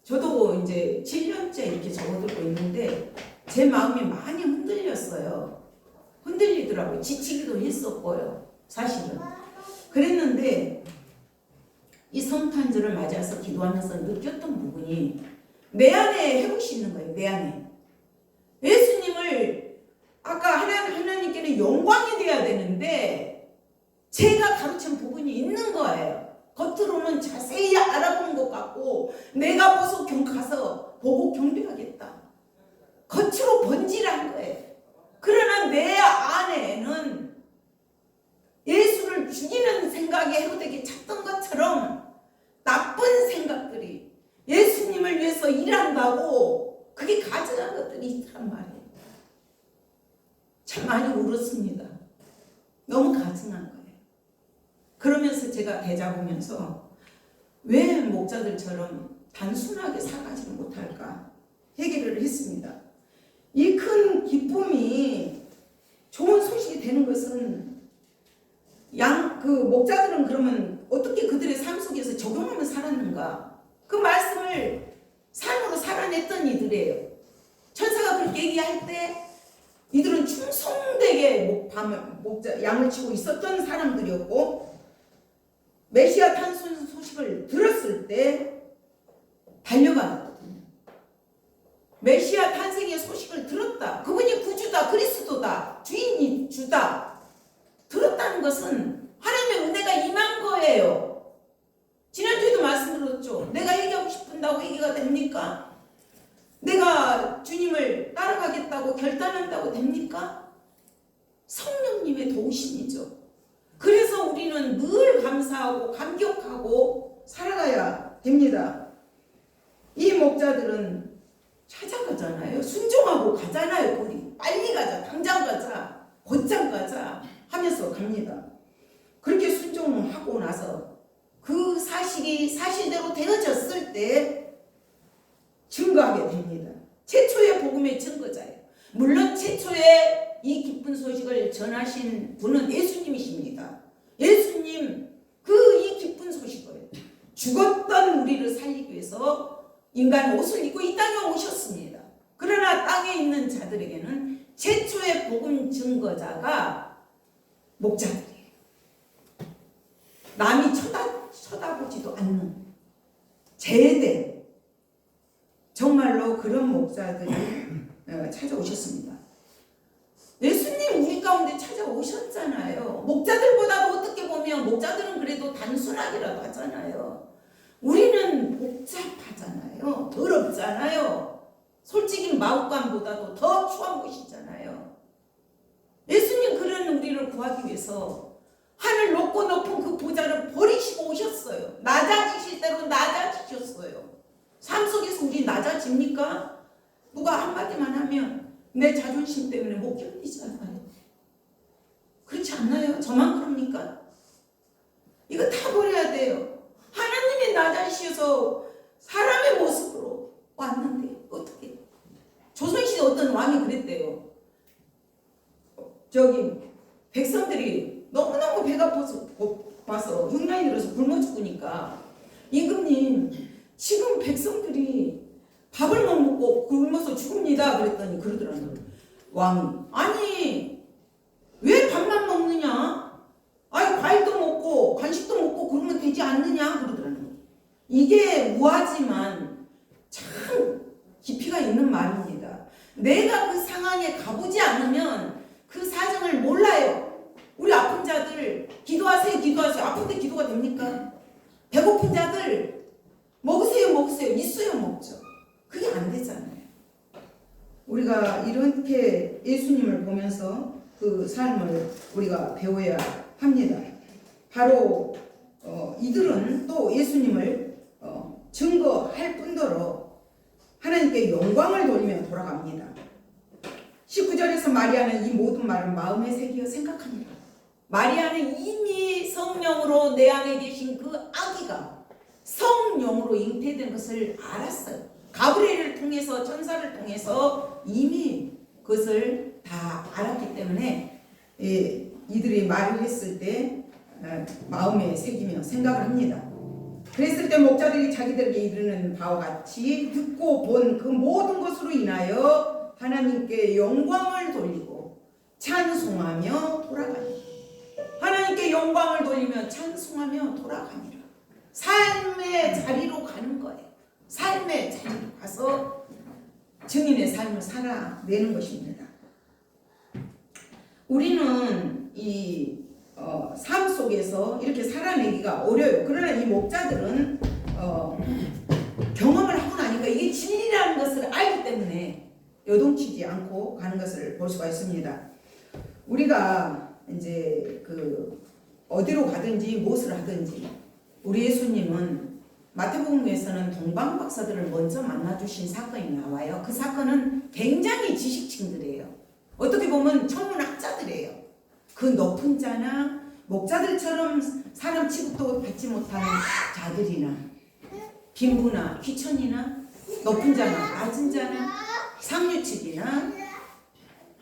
저도 이제 7년째 이렇게 접어들고 있는데 제 마음이 많이 흔들렸어요. 흔들리더라고요. 지치기도 했었고요. 사실은. 그랬는데 이 성탄절을 맞이해서 기도하면서 느꼈던 부분이 내 안에 회복이 있는 거예요. 내 안에. 예수님을 아까 하나님께는 영광이 돼야 되는데 제가 가르친 부분이 있는 거예요. 겉으로는 자세히 알아보는 것 같고 내가 가서 보고 경배하겠다. 겉으로 번지란 거예요. 그러나 내 안에는 예수를 죽이는 생각이 헤롯에게 찼던 것처럼 나쁜 생각들이 예수님을 위해서 일한다고 그게 가증한 것들이 있단 말이에요. 참 많이 울었습니다. 너무 가증한 거예요. 그러면서 제가 되잡으면서 왜 목자들처럼 단순하게 살아가지 못할까 해결을 했습니다. 이 큰 기쁨이 좋은 소식이 되는 것은 그 목자들은 그러면 어떻게 그들의 삶 속에서 적용하며 살았는가? 그 말씀을 삶으로 살아냈던 이들이에요. 천사가 그렇게 얘기할 때 이들은 충성되게 양을 치고 있었던 사람들이었고 메시아 탄생 소식을 들었을 때 달려가거든요. 메시아 탄생의 소식을 들었다. 그분이 구주다, 그리스도다, 주인이 주다. 들었다는 것은 하나님의 은혜가 임한 거예요. 지난주에도 말씀드렸죠. 내가 얘기하고 싶은다고 얘기가 됩니까? 내가 주님을 따라가겠다고 결단한다고 됩니까? 성령님의 도우심이죠. 그래서 우리는 늘 감사하고 감격하고 살아가야 됩니다. 이 목자들은 찾아가잖아요. 순종하고 가잖아요. 우리 빨리 가자, 당장 가자, 곧장 가자 하면서 갑니다. 그렇게 순종하고 나서 그 사실이 사실대로 되어졌을 때 증거하게 됩니다. 최초의 복음의 증거자예요. 물론 최초의 이 기쁜 소식을 전하신 분은 예수님이십니다. 예수님 그 이 기쁜 소식을 죽었던 우리를 살리기 위해서 인간 옷을 입고 이 땅에 오셨습니다. 그러나 땅에 있는 자들에게는 최초의 복음 증거자가 목자들이에요. 남이 쳐다보지도 않는 제대, 정말로 그런 목자들이 찾아오셨습니다. 예수님 우리 가운데 찾아오셨잖아요. 목자들보다도 어떻게 보면 목자들은 그래도 단순하기라도 하잖아요. 우리는 복잡하잖아요. 더럽잖아요. 솔직히 마음감보다도 더 추한 곳이잖아요. 예수님 그런 우리를 구하기 위해서 하늘 높고 높은 그 보좌를 버리시고 오셨어요. 낮아지실 대로 낮아지셨어요. 삶 속에서 우리 낮아집니까? 누가 한마디만 하면 내 자존심 때문에 못 견디잖아요. 그렇지 않나요? 저만 그럽니까? 이거 다 버려야 돼요. 하나님이 낮아지셔서 사람의 모습으로 왔는데 어떻게? 조선시대 어떤 왕이 그랬대요. 저기 백성들이 너무너무 배가 고파서 흉년이 들어서 굶어 죽으니까 임금님 지금 백성들이 밥을 못 먹고 굶어서 죽습니다. 그랬더니 그러더라고요. 왕이 아니 왜 밥만 먹느냐? 아니 과일도 먹고 간식도 먹고 그러면 되지 않느냐? 그러더라고요. 이게 우아지만 참 깊이가 있는 말입니다. 내가 그 상황에 가보지 않으면 그 사정을 몰라요. 우리 아픈 자들 기도하세요, 기도하세요. 아픈데 기도가 됩니까? 배고픈 자들 먹으세요, 먹으세요. 있어야 먹죠. 그게 안 되잖아요. 우리가 이렇게 예수님을 보면서 그 삶을 우리가 배워야 합니다. 바로 이들은 또 예수님을 증거할 뿐더러 하나님께 영광을 돌리며 돌아갑니다. 19절에서 마리아는 이 모든 말을 마음에 새기어 생각합니다. 마리아는 이미 성령으로 내 안에 계신 그 아기가 성령으로 잉태된 것을 알았어요. 가브리엘을 통해서 천사를 통해서 이미 그것을 다 알았기 때문에 이들이 말을 했을 때 마음에 새기며 생각을 합니다. 그랬을 때 목자들이 자기들에게 이르는 바와 같이 듣고 본 그 모든 것으로 인하여 하나님께 영광을 돌리고 찬송하며 돌아가니 하나님께 영광을 돌리며 찬송하며 돌아가니라. 삶의 자리로 가는 거예요. 삶의 자리로 가서 증인의 삶을 살아내는 것입니다. 우리는 이 삶 속에서 이렇게 살아내기가 어려워요. 그러나 이 목자들은 경험을 하고 나니까 이게 진리라는 것을 알기 때문에 요동치지 않고 가는 것을 볼 수가 있습니다. 우리가 이제 어디로 가든지 무엇을 하든지 우리 예수님은 마태복음에서는 동방 박사들을 먼저 만나주신 사건이 나와요. 그 사건은 굉장히 지식층들이에요. 어떻게 보면 천문학자들이에요. 그 높은 자나 목자들처럼 사람 취급도 받지 못하는 자들이나 빈부나 귀천이나 높은 자나 낮은 자나 상류층이나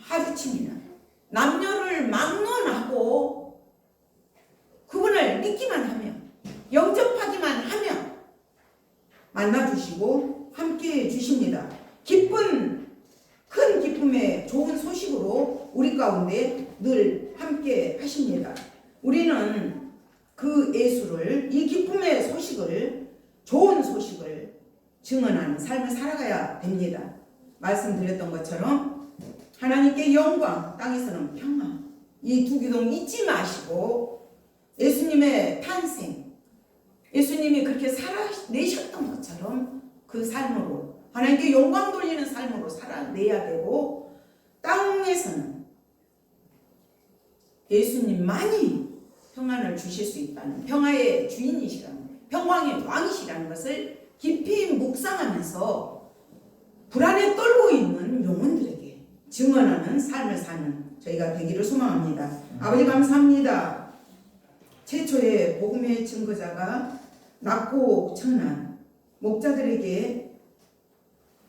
하류층이나 남녀를 막론하고 그분을 믿기만 하면 영접하기만 하면 만나주시고 함께해 주십니다. 큰 기쁨의 좋은 소식으로 우리 가운데 늘 함께 하십니다. 우리는 그 예수를, 이 기쁨의 소식을, 좋은 소식을 증언하는 삶을 살아가야 됩니다. 말씀드렸던 것처럼 하나님께 영광, 땅에서는 평화, 이 두 기둥 잊지 마시고 예수님의 탄생, 예수님이 그렇게 살아내셨던 것처럼 그 삶으로 하나님께 영광 돌리는 삶으로 살아내야 되고, 땅에서는 예수님만이 평안을 주실 수 있다는, 평화의 주인이시라는, 평강의 왕이시라는 것을 깊이 묵상하면서 불안에 떨고 있는 영혼들에게 증언하는 삶을 사는 저희가 되기를 소망합니다. 아버지 감사합니다. 최초의 복음의 증거자가 낮고 천한 목자들에게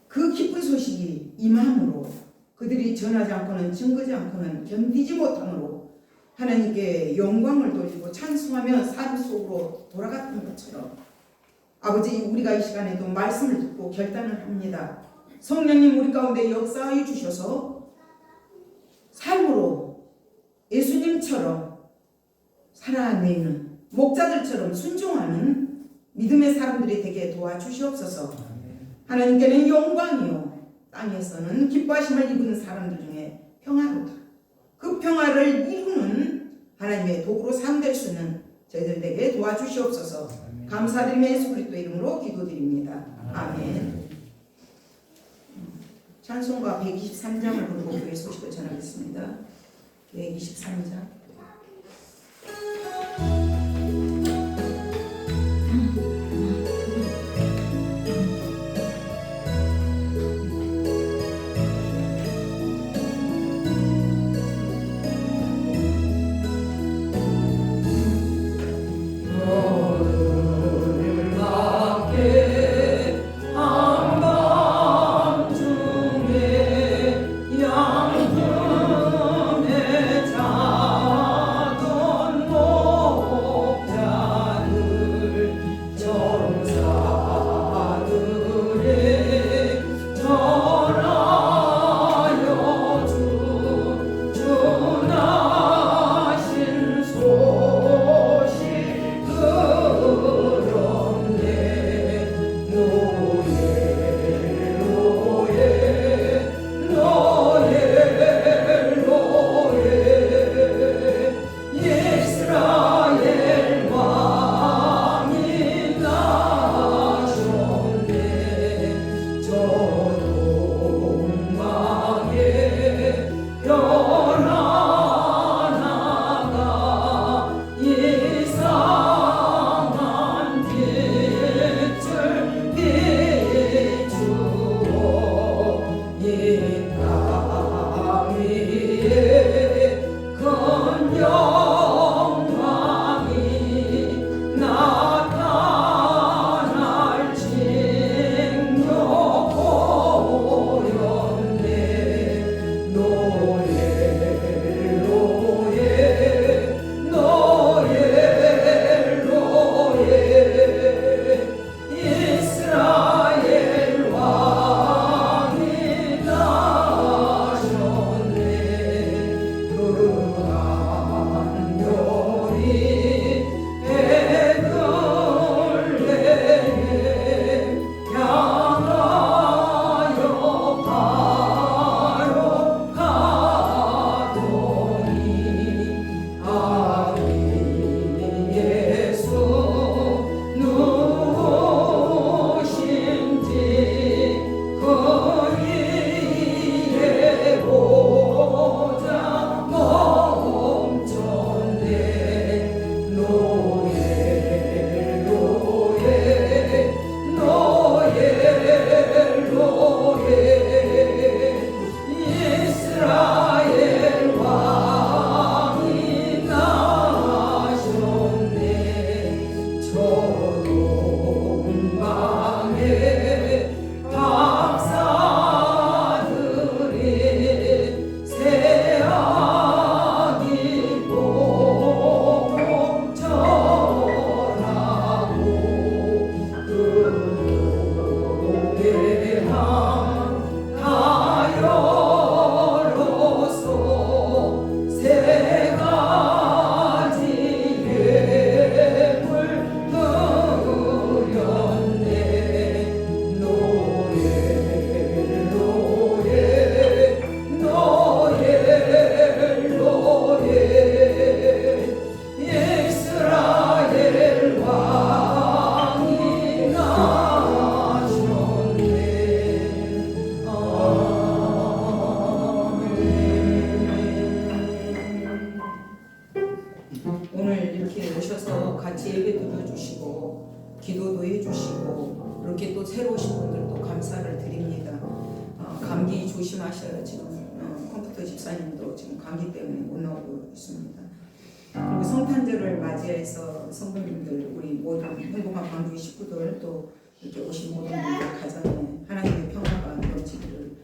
그 기쁜 소식이 임함으로 그들이 전하지 않고는 증거지 않고는 견디지 못함으로 하나님께 영광을 돌리고 찬송하며 삶 속으로 돌아갔던 것처럼 아버지, 우리가 이 시간에도 말씀을 듣고 결단을 합니다. 성령님 우리 가운데 역사해 주셔서 삶으로 예수님처럼 살아내는 목자들처럼 순종하는 믿음의 사람들이 되게 도와주시옵소서. 하나님께는 영광이요 땅에서는 기뻐하심을 입은 사람들 중에 평화로다. 그 평화를 이루는 하나님의 도구로 삼될 수 있는 저희들 되게 도와주시옵소서. 감사드리며 예수 그리스도 이름으로 기도드립니다. 아멘. 찬송가 123장을 부르고 교회 소식을 전하겠습니다. 123장. 양분의 자 이렇게 또 새로 오신 분들도 감사를 드립니다. 감기 조심하셔요. 지금 컴퓨터 집사님도 지금 감기 때문에 못 나오고 있습니다. 그리고 성탄절을 맞이해서 성도님들 우리 모든 행복한 광주의 식구들 또 이렇게 오신 모든 분들 가정에 하나님의 평화가 넘치기를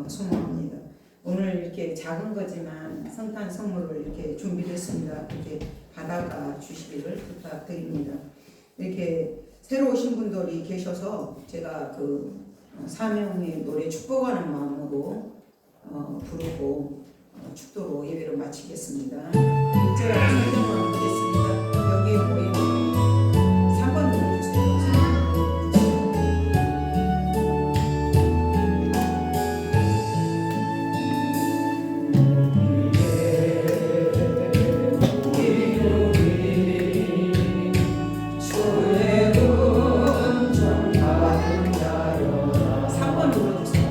소망합니다. 오늘 이렇게 작은 거지만 성탄 선물을 이렇게 준비했습니다. 이렇게 받아가 주시기를 부탁드립니다. 이렇게 새로 오신 분들이 계셔서 제가 그 사명의 노래 축복하는 마음으로 부르고 축도로 예배를 마치겠습니다. 1절 설명을 하겠습니다. 여기에 보이는 3번 눌러주세요. 3번 눌러주세요.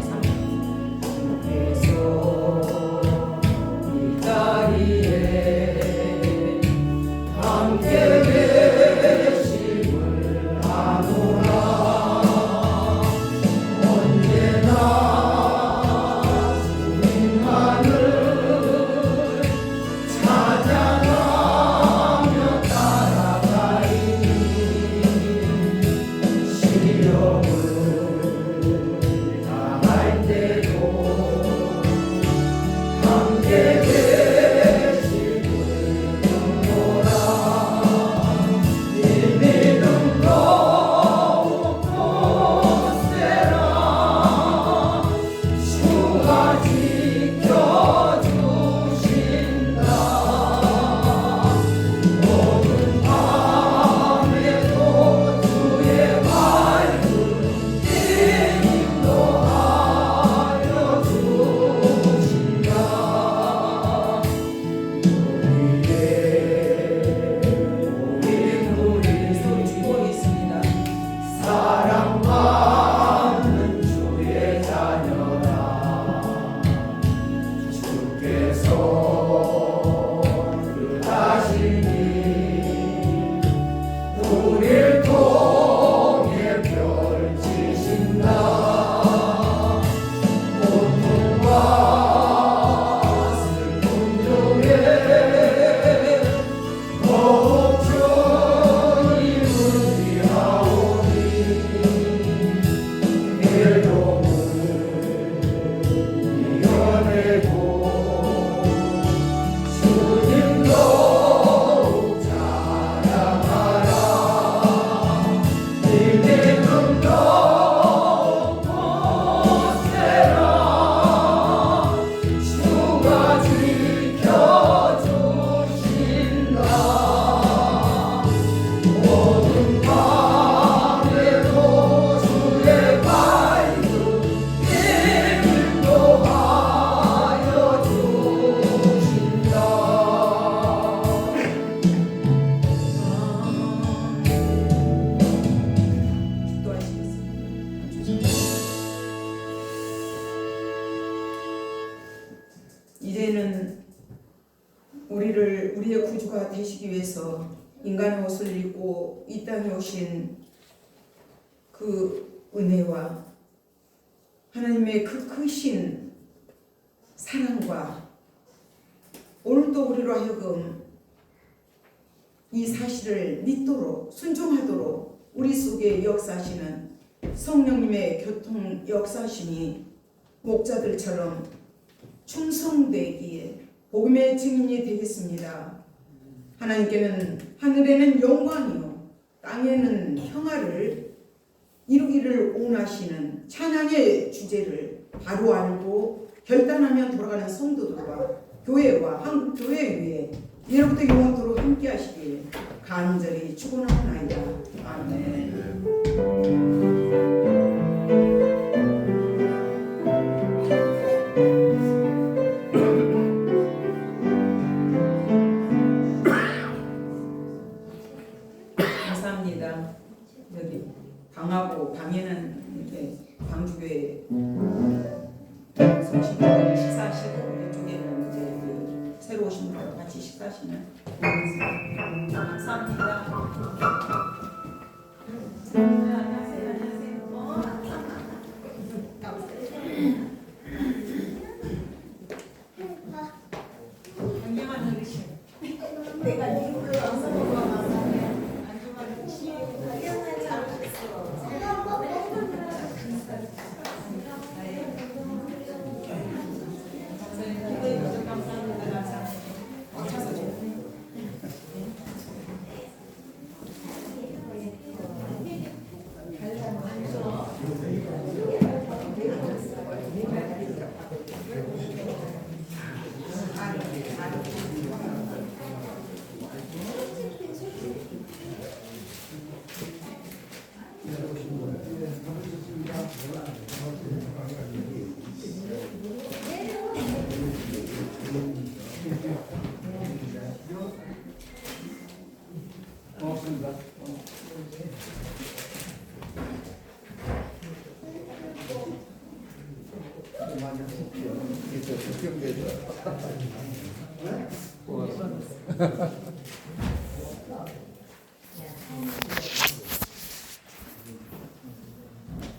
'이제는 우리의 구주가 되시기 위해서 인간의 옷을 입고 이 땅에 오신 그 은혜와 하나님의 그 크신 사랑과 오늘도 우리로 하여금 이 사실을 믿도록 순종하도록 우리 속에 역사하시는 성령님의 교통 역사심이 목자들처럼 충성되기에 복음의 증인이 되겠습니다. 하나님께는 하늘에는 영광이요 땅에는 평화를 이루기를 원하시는 찬양의 주제를 바로 알고 결단하며 돌아가는 성도들과 교회와 한국교회 위에 이로부터 영원토록 함께 하시길 간절히 축원하옵나이다. 아멘. 감사합니다. 여기 방하고 방에는 이렇게 광주교회 성신교회 식사하시고 이쪽에는 이제 그 새로 오신 분과 같이 식사하시는 감사합니다. 안녕하세요. 많이 하십시오. 이게 저 걱정되죠. 고맙습니다.